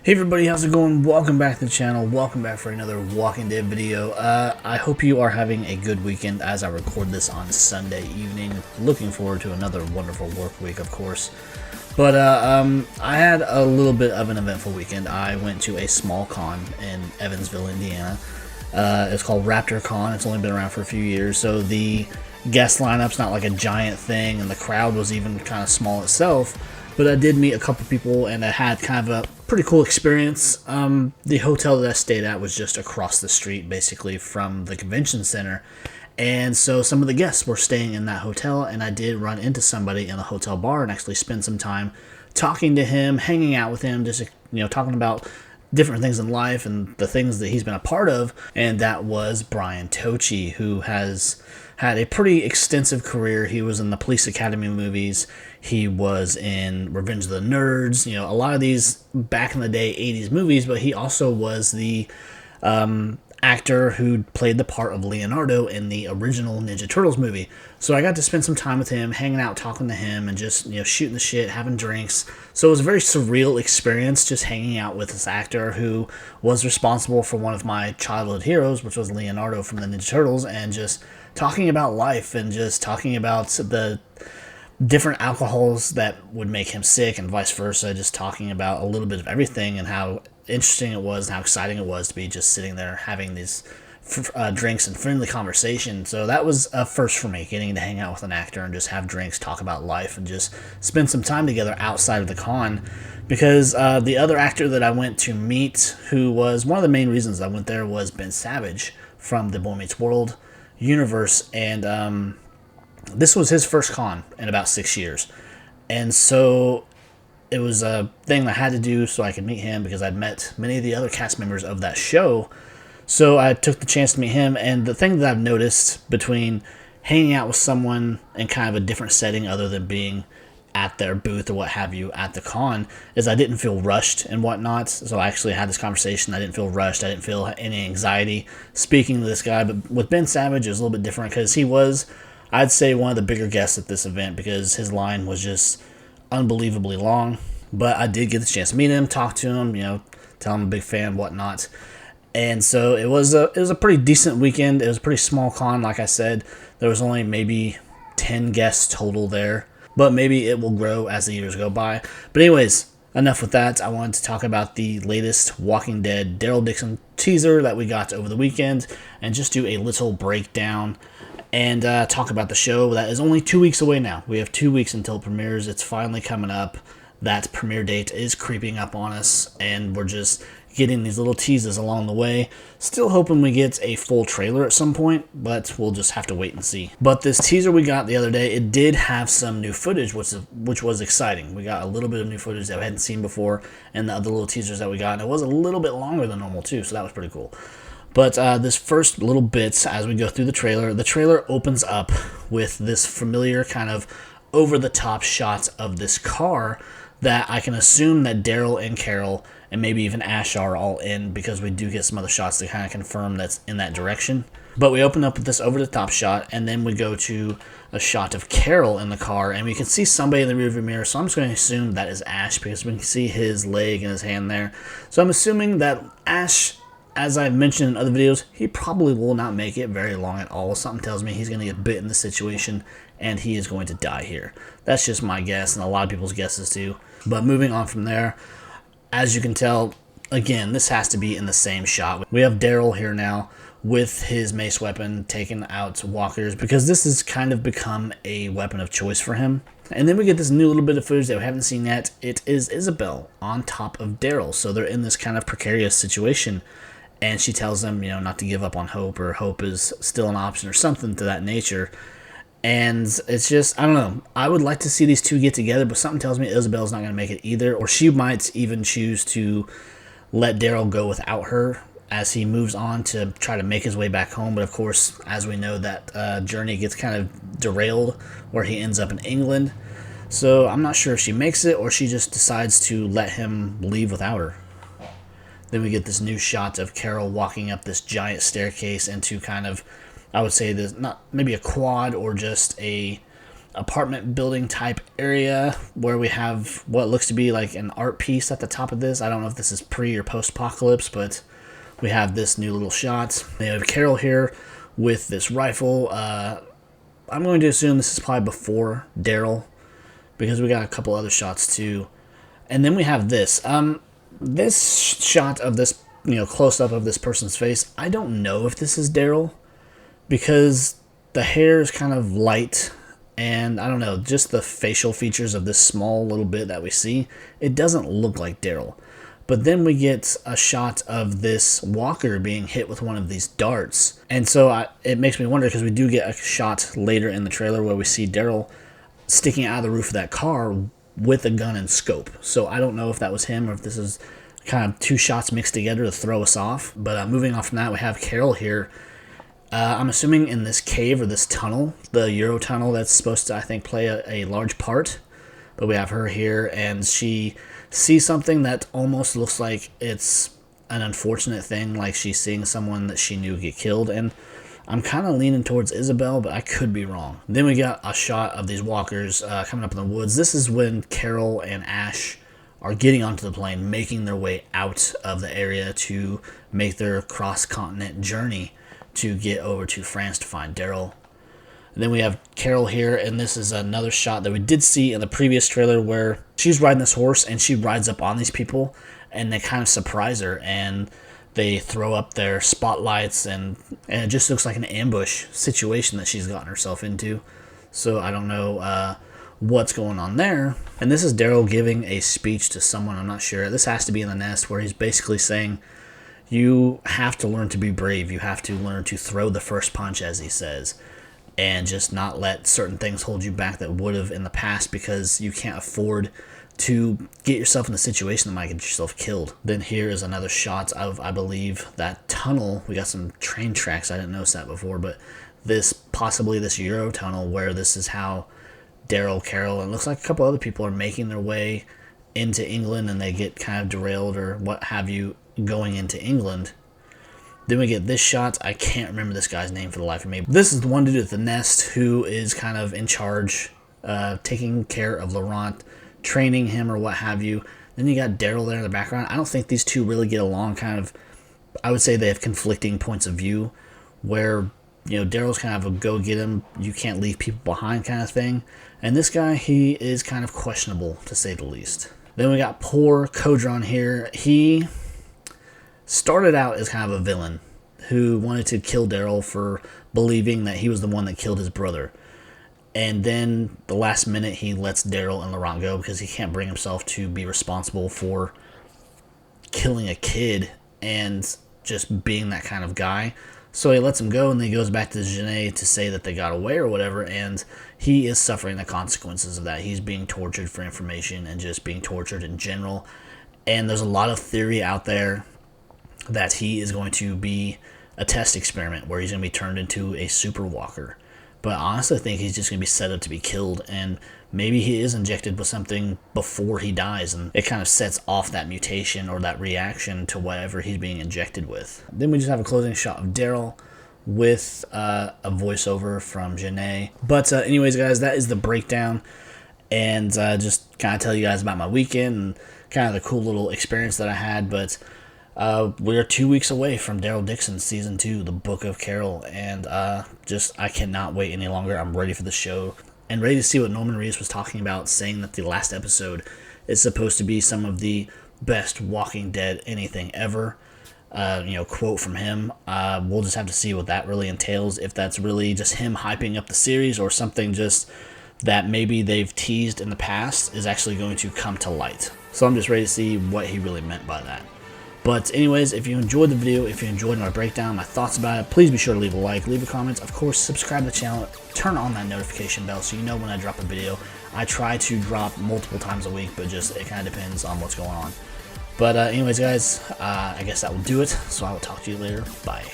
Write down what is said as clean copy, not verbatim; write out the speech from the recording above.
Hey everybody, how's it going? Welcome back to the channel. Welcome back for another Walking Dead video. I hope you are having a good weekend as I record this on Sunday evening. Looking forward to another wonderful work week, of course. But I had a little bit of an eventful weekend. I went to a small con in Evansville, Indiana. It's called Raptor Con. It's only been around for a few years, so the guest lineup's not like a giant thing, and the crowd was even kind of small itself. But I did meet a couple people, and I had kind of a pretty cool experience. The hotel that I stayed at was just across the street, basically, from the convention center. And so some of the guests were staying in that hotel, and I did run into somebody in the hotel bar and actually spend some time talking to him, hanging out with him, just, talking about different things in life and the things that he's been a part of. And that was Brian Tochi, who has had a pretty extensive career. He was in the Police Academy movies. He was in Revenge of the Nerds, a lot of these back in the day 80s movies, but he also was the actor who played the part of Leonardo in the original Ninja Turtles movie. So I got to spend some time with him, hanging out, talking to him, and just, shooting the shit, having drinks. So it was a very surreal experience just hanging out with this actor who was responsible for one of my childhood heroes, which was Leonardo from the Ninja Turtles, and just talking about life and just talking about the different alcohols that would make him sick and vice versa, just talking about a little bit of everything and how interesting it was and how exciting it was to be just sitting there having these drinks and friendly conversation. So that was a first for me, getting to hang out with an actor and just have drinks, talk about life, and just spend some time together outside of the con. Because the other actor that I went to meet, who was one of the main reasons I went there, was Ben Savage from the Boy Meets World universe, and this was his first con in about 6 years. And so it was a thing I had to do so I could meet him, because I'd met many of the other cast members of that show. So I took the chance to meet him, and the thing that I've noticed between hanging out with someone in kind of a different setting other than being at their booth or what have you at the con is I didn't feel rushed and whatnot. So I actually had this conversation. I didn't feel rushed. I didn't feel any anxiety speaking to this guy. But with Ben Savage, it was a little bit different, because he was, I'd say, one of the bigger guests at this event, because his line was just unbelievably long. But I did get the chance to meet him, talk to him, tell him I'm a big fan, whatnot. And so it was a pretty decent weekend. It was a pretty small con, like I said. There was only maybe 10 guests total there, but maybe it will grow as the years go by. But anyways, enough with that. I wanted to talk about the latest Walking Dead Daryl Dixon teaser that we got over the weekend, and just do a little breakdown and talk about the show that is only 2 weeks away now. We have 2 weeks until it premieres. It's finally coming up. That premiere date is creeping up on us, and we're just getting these little teases along the way. Still hoping we get a full trailer at some point, but we'll just have to wait and see. But this teaser we got the other day, it did have some new footage, which was exciting. We got a little bit of new footage that we hadn't seen before, and the other little teasers that we got, and it was a little bit longer than normal too, so that was pretty cool. But this first little bit, as we go through the trailer opens up with this familiar kind of over-the-top shot of this car that I can assume that Daryl and Carol and maybe even Ash are all in, because we do get some other shots to kind of confirm that's in that direction. But we open up with this over-the-top shot, and then we go to a shot of Carol in the car, and we can see somebody in the rearview mirror, so I'm just going to assume that is Ash, because we can see his leg and his hand there. So I'm assuming that Ash, as I've mentioned in other videos, he probably will not make it very long at all. Something tells me he's going to get bit in this situation, and he is going to die here. That's just my guess, and a lot of people's guesses too. But moving on from there, as you can tell, again, this has to be in the same shot. We have Daryl here now with his mace weapon taking out walkers, because this has kind of become a weapon of choice for him. And then we get this new little bit of footage that we haven't seen yet. It is Isabel on top of Daryl, so they're in this kind of precarious situation. And she tells them, not to give up on hope, or hope is still an option, or something to that nature. And it's just, I don't know. I would like to see these two get together, but something tells me Isabel's not going to make it either. Or she might even choose to let Daryl go without her as he moves on to try to make his way back home. But of course, as we know, that journey gets kind of derailed where he ends up in England. So I'm not sure if she makes it, or she just decides to let him leave without her. Then we get this new shot of Carol walking up this giant staircase into kind of, I would say, this not maybe a quad or just a apartment building type area where we have what looks to be like an art piece at the top of this. I don't know if this is pre or post apocalypse, but we have this new little shot. We have Carol here with this rifle. I'm going to assume this is probably before Daryl, because we got a couple other shots too. And then we have this. This shot of this, close up of this person's face. I don't know if this is Daryl, because the hair is kind of light, and I don't know, just the facial features of this small little bit that we see, it doesn't look like Daryl. But then we get a shot of this walker being hit with one of these darts. And so it makes me wonder, because we do get a shot later in the trailer where we see Daryl sticking out of the roof of that car with a gun and scope. So I don't know if that was him or if this is kind of two shots mixed together to throw us off. But moving off from that, we have Carol here. I'm assuming in this cave or this tunnel, the Euro tunnel that's supposed to, I think, play a large part. But we have her here, and she sees something that almost looks like it's an unfortunate thing, like she's seeing someone that she knew get killed. And I'm kind of leaning towards Isabel, but I could be wrong. Then we got a shot of these walkers coming up in the woods. This is when Carol and Ash are getting onto the plane, making their way out of the area to make their cross-continent journey to get over to France to find Daryl. And then we have Carol here, and this is another shot that we did see in the previous trailer where she's riding this horse and she rides up on these people and they kind of surprise her and they throw up their spotlights, and it just looks like an ambush situation that she's gotten herself into. So I don't know what's going on there. And this is Daryl giving a speech to someone, I'm not sure. This has to be in the nest, where he's basically saying, you have to learn to be brave. You have to learn to throw the first punch, as he says, and just not let certain things hold you back that would have in the past, because you can't afford to get yourself in a situation that might get yourself killed. Then here is another shot of, I believe, that tunnel. We got some train tracks. I didn't notice that before, but possibly this Euro tunnel, where this is how Daryl, Carol, and it looks like a couple other people are making their way into England, and they get kind of derailed or what have you going into England. Then we get this shot. I can't remember this guy's name for the life of me. This is the one dude at the nest who is kind of in charge, taking care of Laurent, training him or what have you. Then you got Daryl there in the background. I don't think these two really get along. Kind of, I would say they have conflicting points of view, where Daryl's kind of a go get him, you can't leave people behind kind of thing. And this guy, he is kind of questionable, to say the least. Then we got poor Kodron here. He started out as kind of a villain who wanted to kill Daryl for believing that he was the one that killed his brother. And then the last minute he lets Daryl and Laurent go because he can't bring himself to be responsible for killing a kid and just being that kind of guy. So he lets him go, and then he goes back to Genet to say that they got away or whatever, and he is suffering the consequences of that. He's being tortured for information and just being tortured in general. And there's a lot of theory out there that he is going to be a test experiment where he's going to be turned into a super walker. But I honestly think he's just going to be set up to be killed, and maybe he is injected with something before he dies, and it kind of sets off that mutation or that reaction to whatever he's being injected with. Then we just have a closing shot of Daryl with a voiceover from Genet. But anyways, guys, that is the breakdown, and just kind of tell you guys about my weekend and kind of the cool little experience that I had. But we're 2 weeks away from Daryl Dixon Season 2, The Book of Carol, and I cannot wait any longer. I'm ready for the show, and ready to see what Norman Reedus was talking about, saying that the last episode is supposed to be some of the best Walking Dead anything ever. Quote from him. We'll just have to see what that really entails, if that's really just him hyping up the series or something just that maybe they've teased in the past is actually going to come to light. So I'm just ready to see what he really meant by that. But anyways, if you enjoyed the video, if you enjoyed my breakdown, my thoughts about it, please be sure to leave a like, leave a comment. Of course, subscribe to the channel, turn on that notification bell so you know when I drop a video. I try to drop multiple times a week, but it kind of depends on what's going on. But anyways, guys, I guess that will do it. So I will talk to you later. Bye.